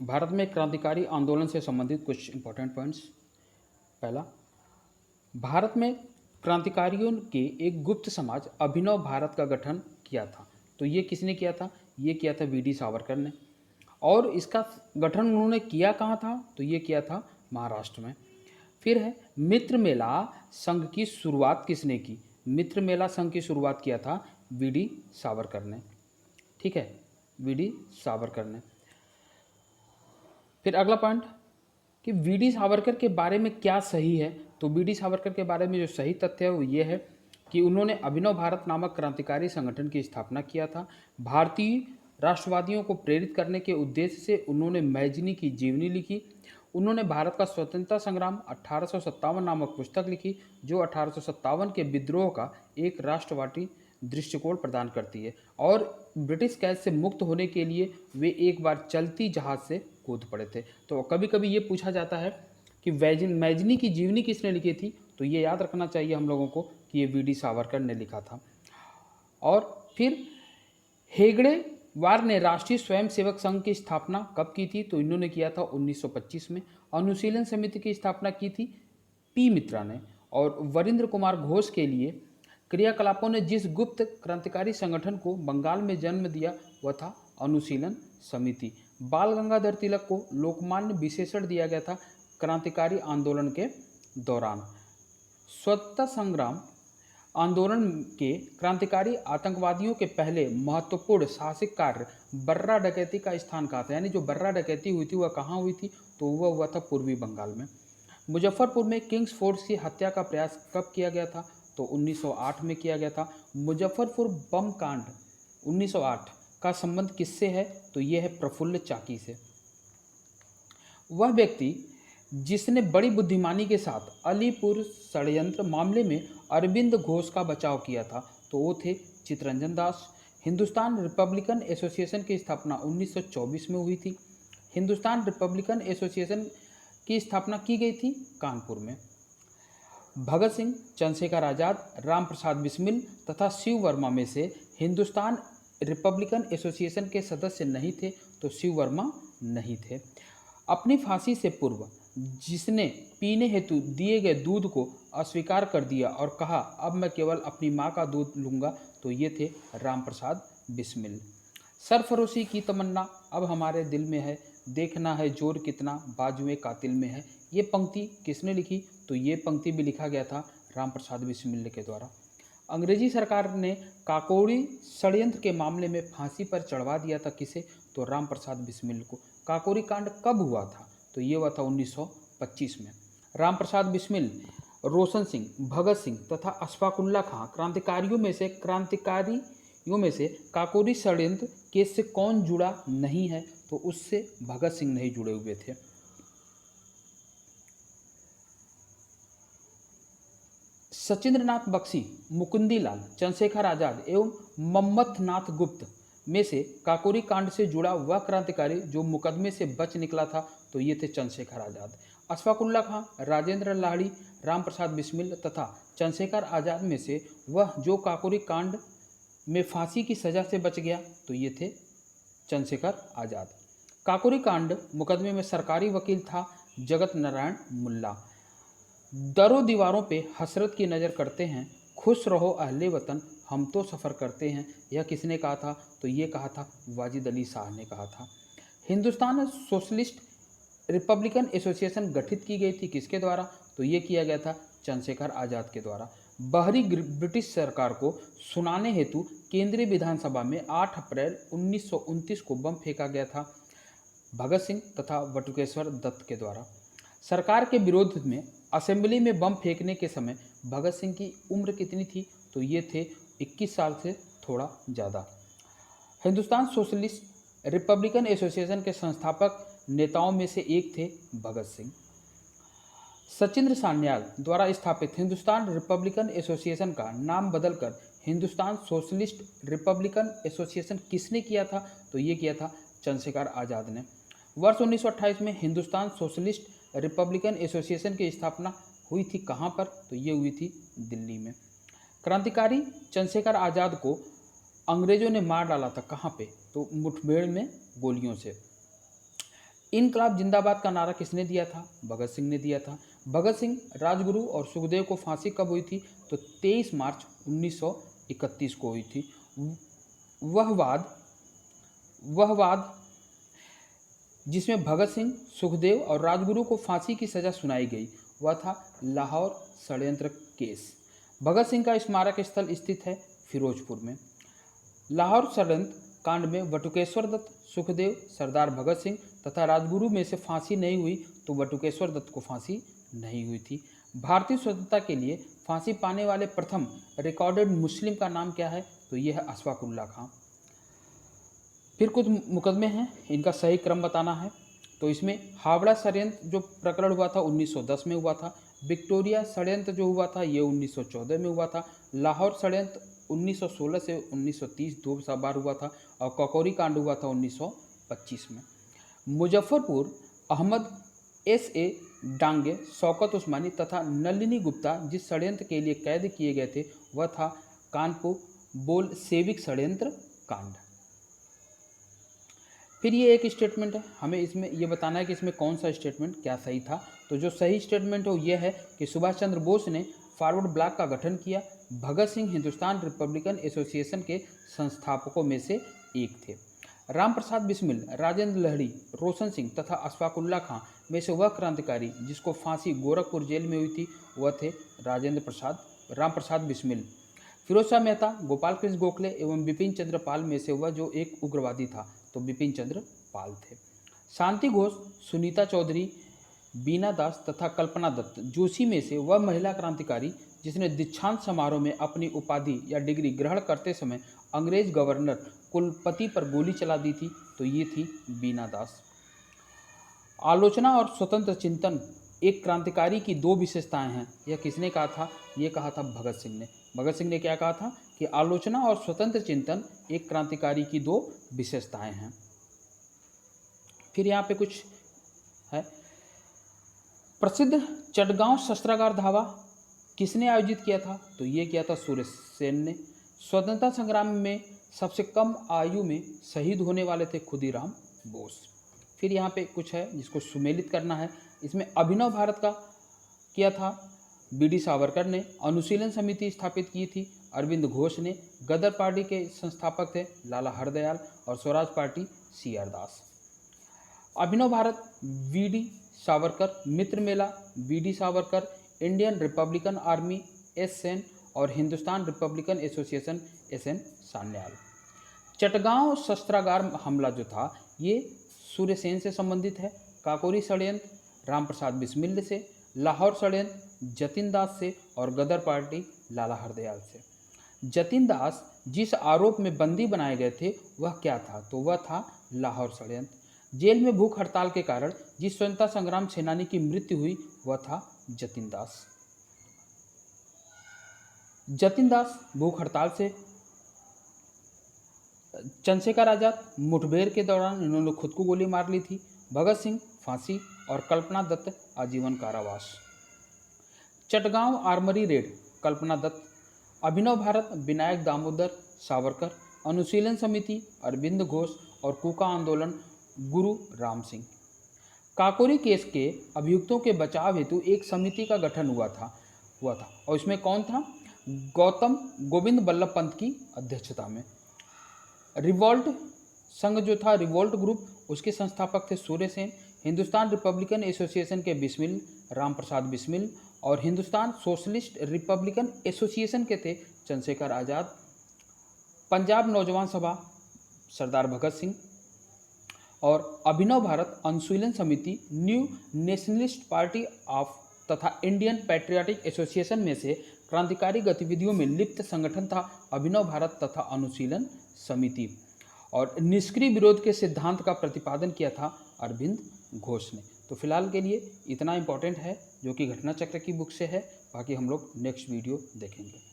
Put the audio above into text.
भारत में क्रांतिकारी आंदोलन से संबंधित कुछ इंपॉर्टेंट पॉइंट्स। पहला, भारत में क्रांतिकारियों के एक गुप्त समाज अभिनव भारत का गठन किया था। तो ये किसने किया था? ये किया था वी डी सावरकर ने। और इसका गठन उन्होंने किया कहाँ था? तो ये किया था महाराष्ट्र में। फिर है मित्र मेला संघ की शुरुआत किसने की? मित्र मेला संघ की शुरुआत किया था वी डी सावरकर ने। ठीक है, वी डी सावरकर ने। फिर अगला पॉइंट कि वी डी सावरकर के बारे में क्या सही है। तो वी डी सावरकर के बारे में जो सही तथ्य है वो ये है कि उन्होंने अभिनव भारत नामक क्रांतिकारी संगठन की स्थापना किया था। भारतीय राष्ट्रवादियों को प्रेरित करने के उद्देश्य से उन्होंने मैजनी की जीवनी लिखी। उन्होंने भारत का स्वतंत्रता संग्राम 1857 नामक पुस्तक लिखी, जो 1857 के विद्रोह का एक राष्ट्रवादी दृष्टिकोण प्रदान करती है। और ब्रिटिश कैद से मुक्त होने के लिए वे एक बार चलती जहाज से कूद पड़े थे। तो कभी कभी ये पूछा जाता है कि मैजनी की जीवनी किसने लिखी थी? तो ये याद रखना चाहिए हम लोगों को कि ये वी डी सावरकर ने लिखा था। और फिर हेगड़े वार ने राष्ट्रीय स्वयंसेवक संघ की स्थापना कब की थी? तो इन्होंने किया था 1925 में। अनुशीलन समिति की स्थापना की थी पी मित्रा ने। और वरिंद्र कुमार घोष के लिए क्रियाकलापों ने जिस गुप्त क्रांतिकारी संगठन को बंगाल में जन्म दिया वह था अनुशीलन समिति। बाल गंगाधर तिलक को लोकमान्य विशेषण दिया गया था क्रांतिकारी आंदोलन के दौरान। स्वतंत्रता संग्राम आंदोलन के क्रांतिकारी आतंकवादियों के पहले महत्वपूर्ण साहसिक कार्य बर्रा डकैती का स्थान कहाँ था? यानी जो बर्रा डकैती हुई थी वह कहाँ हुई थी? तो वह हुआ था पूर्वी बंगाल में। मुजफ्फरपुर में किंग्स फोर्स की हत्या का प्रयास कब किया गया था? तो 1908 में किया गया था। मुजफ्फरपुर बम कांड 1908 का संबंध किससे है? तो यह है प्रफुल्ल चाकी से। वह व्यक्ति जिसने बड़ी बुद्धिमानी के साथ अलीपुर षड्यंत्र मामले में अरविंद घोष का बचाव किया था, तो वो थे चित्तरंजन दास। हिंदुस्तान रिपब्लिकन एसोसिएशन की स्थापना 1924 में हुई थी। हिंदुस्तान रिपब्लिकन एसोसिएशन की स्थापना की गई थी कानपुर में। भगत सिंह, चंद्रशेखर आज़ाद, राम प्रसाद बिस्मिल तथा शिव वर्मा में से हिंदुस्तान रिपब्लिकन एसोसिएशन के सदस्य नहीं थे, तो शिव वर्मा नहीं थे। अपनी फांसी से पूर्व जिसने पीने हेतु दिए गए दूध को अस्वीकार कर दिया और कहा अब मैं केवल अपनी माँ का दूध लूँगा, तो ये थे राम प्रसाद बिस्मिल। सरफरोशी की तमन्ना अब हमारे दिल में है, देखना है जोर कितना बाजुए कातिल में है। ये पंक्ति किसने लिखी? तो ये पंक्ति भी लिखा गया था राम प्रसाद बिस्मिल के द्वारा। अंग्रेजी सरकार ने काकोरी षड्यंत्र के मामले में फांसी पर चढ़वा दिया था किसे? तो राम प्रसाद बिस्मिल को। काकोरी कांड कब हुआ था? तो ये हुआ था 1925 में। राम प्रसाद बिस्मिल, रोशन सिंह, भगत सिंह तथा अशफाकुल्ला खां क्रांतिकारियों में से काकोरी षड्यंत्र केस से कौन जुड़ा नहीं है? तो उससे भगत सिंह नहीं जुड़े हुए थे। सचिंद्रनाथ बख्शी, मुकुंदीलाल, चंद्रशेखर आज़ाद एवं मम्मथनाथ गुप्त में से काकोरी कांड से जुड़ा वह क्रांतिकारी जो मुकदमे से बच निकला था, तो ये थे चंद्रशेखर आज़ाद। अशफाकुल्ला खां, राजेंद्र लाहिड़ी, राम प्रसाद बिस्मिल तथा चंद्रशेखर आज़ाद में से वह जो काकोरी कांड में फांसी की सज़ा से बच गया, तो ये थे चंद्रशेखर आज़ाद। काकोरी कांड मुकदमे में सरकारी वकील था जगत नारायण मुल्ला। दरों दीवारों पे हसरत की नज़र करते हैं, खुश रहो अहले वतन हम तो सफ़र करते हैं। यह किसने कहा था? तो ये कहा था वाजिद अली शाह ने कहा था। हिंदुस्तान सोशलिस्ट रिपब्लिकन एसोसिएशन गठित की गई थी किसके द्वारा? तो ये किया गया था चंद्रशेखर आज़ाद के द्वारा। बाहरी ब्रिटिश सरकार को सुनाने हेतु केंद्रीय विधानसभा में 8 अप्रैल 1929 को बम फेंका गया था भगत सिंह तथा बटुकेश्वर दत्त के द्वारा। सरकार के विरोध में असेंबली में बम फेंकने के समय भगत सिंह की उम्र कितनी थी? तो ये थे 21 साल से थोड़ा ज़्यादा। हिंदुस्तान सोशलिस्ट रिपब्लिकन एसोसिएशन के संस्थापक नेताओं में से एक थे भगत सिंह। सचिंद्र सान्याल द्वारा स्थापित हिंदुस्तान रिपब्लिकन एसोसिएशन का नाम बदलकर हिंदुस्तान सोशलिस्ट रिपब्लिकन एसोसिएशन किसने किया था? तो ये किया था चंद्रशेखर आज़ाद ने। वर्ष 1928 में हिंदुस्तान सोशलिस्ट रिपब्लिकन एसोसिएशन की स्थापना हुई थी कहाँ पर? तो ये हुई थी दिल्ली में। क्रांतिकारी चंद्रशेखर आज़ाद को अंग्रेजों ने मार डाला था कहाँ पे? तो मुठभेड़ में गोलियों से। इनकलाब जिंदाबाद का नारा किसने दिया था? भगत सिंह ने दिया था। भगत सिंह, राजगुरु और सुखदेव को फांसी कब हुई थी? तो 23 मार्च 1931 को हुई थी। वह वाद जिसमें भगत सिंह, सुखदेव और राजगुरु को फांसी की सजा सुनाई गई वह था लाहौर षड्यंत्र केस। भगत सिंह का स्मारक स्थल स्थित है फिरोजपुर में। लाहौर षड्यंत्र कांड में बटुकेश्वर दत्त, सुखदेव, सरदार भगत सिंह तथा राजगुरु में से फांसी नहीं हुई तो बटुकेश्वर दत्त को फांसी नहीं हुई थी। भारतीय स्वतंत्रता के लिए फांसी पाने वाले प्रथम रिकॉर्डेड मुस्लिम का नाम क्या है? तो यह है अशफाक उल्लाह खां। फिर कुछ मुकदमे हैं, इनका सही क्रम बताना है। तो इसमें हावड़ा षड्यंत्र जो प्रकरण हुआ था 1910 में हुआ था। विक्टोरिया षड्यंत्र जो हुआ था ये 1914 में हुआ था। लाहौर षड्यंत्र 1916 से 1930 दो बार हुआ था और ककौरी कांड हुआ था 1925 में। मुजफ्फरपुर अहमद S.A. डांगे, शौकत उस्मानी तथा नलिनी गुप्ता जिस षड्यंत्र के लिए कैद किए गए थे वह था कानपुर बोल्शेविक षड्यंत्र कांड। फिर ये एक स्टेटमेंट है, हमें इसमें ये बताना है कि इसमें कौन सा स्टेटमेंट क्या सही था। तो जो सही स्टेटमेंट है वो ये है कि सुभाष चंद्र बोस ने फॉरवर्ड ब्लॉक का गठन किया। भगत सिंह हिंदुस्तान रिपब्लिकन एसोसिएशन के संस्थापकों में से एक थे। राम प्रसाद बिस्मिल, राजेंद्र लहड़ी, रोशन सिंह तथा अशफाक उल्लाह खां में से वह क्रांतिकारी जिसको फांसी गोरखपुर जेल में हुई थी वह थे राम प्रसाद बिस्मिल। फिरोज शाह मेहता, गोपाल कृष्ण गोखले एवं बिपिन चंद्र पाल में से वह जो एक उग्रवादी था तो बिपिन चंद्र पाल थे। शांति घोष, सुनीता चौधरी, बीना दास तथा कल्पना दत्त जोशी में से वह महिला क्रांतिकारी जिसने दीक्षांत समारोह में अपनी उपाधि या डिग्री ग्रहण करते समय अंग्रेज गवर्नर कुलपति पर गोली चला दी थी तो ये थी बीना दास। आलोचना और स्वतंत्र चिंतन एक क्रांतिकारी की दो विशेषताएं हैं, यह किसने कहा था? ये कहा था भगत सिंह ने। भगत सिंह ने क्या कहा था कि आलोचना और स्वतंत्र चिंतन एक क्रांतिकारी की दो विशेषताएं हैं। फिर यहाँ पे कुछ है, प्रसिद्ध चटगांव शस्त्रागार धावा किसने आयोजित किया था? तो ये किया था सूर्य सेन ने। स्वतंत्रता संग्राम में सबसे कम आयु में शहीद होने वाले थे खुदीराम बोस। फिर यहाँ पे कुछ है जिसको सुमेलित करना है, इसमें अभिनव भारत का किया था B.D. सावरकर ने। अनुशीलन समिति स्थापित की थी अरविंद घोष ने। गदर पार्टी के संस्थापक थे लाला हरदयाल और Swaraj party C.R. Das. Abhinav Bharat V.D. Savarkar, Mitra Mela B.D. Savarkar, Indian republican army S.N. और Hindustan republican association S.N. Sanyal. Chittagong शस्त्रागार हमला जो था ये सूर्यसेन से संबंधित है। काकोरी षड्यंत्र राम प्रसाद बिस्मिल से, लाहौर षड्यंत्र जतिन दास से और गदर पार्टी लाला हरदयाल से। जतिन दास जिस आरोप में बंदी बनाए गए थे वह क्या था? तो वह था लाहौर षड्यंत्र। जेल में भूख हड़ताल के कारण जिस स्वतंत्रता संग्राम सेनानी की मृत्यु हुई वह था जतिन दास। जतिन दास भूख हड़ताल से, चंद्रशेखर आजाद मुठभेड़ के दौरान इन्होंने खुद को गोली मार ली थी। भगत सिंह फांसी और कल्पना दत्त आजीवन कारावास। चटगांव आर्मरी रेड कल्पना दत्त। अभिनव भारत विनायक दामोदर सावरकर। अनुशीलन समिति अरविंद घोष और कूका आंदोलन गुरु राम सिंह। काकोरी केस के अभियुक्तों के बचाव हेतु एक समिति का गठन हुआ था और इसमें कौन था? गौतम गोविंद बल्लभ पंत की अध्यक्षता में। रिवोल्ट संघ जो था, रिवोल्ट ग्रुप, उसके संस्थापक थे सूर्यसेन। हिंदुस्तान रिपब्लिकन एसोसिएशन के बिस्मिल राम प्रसाद बिस्मिल और हिंदुस्तान सोशलिस्ट रिपब्लिकन एसोसिएशन के थे चंद्रशेखर आजाद। पंजाब नौजवान सभा सरदार भगत सिंह और अभिनव भारत अनुशीलन समिति न्यू नेशनलिस्ट पार्टी ऑफ तथा इंडियन पैट्रियाटिक एसोसिएशन में से क्रांतिकारी गतिविधियों में लिप्त संगठन था अभिनव भारत तथा अनुशीलन समिति। और निष्क्रिय विरोध के सिद्धांत का प्रतिपादन किया था अरविंद घोष ने। तो फिलहाल के लिए इतना इम्पोर्टेंट है जो कि घटना चक्र की बुक से है, बाकी हम लोग नेक्स्ट वीडियो देखेंगे।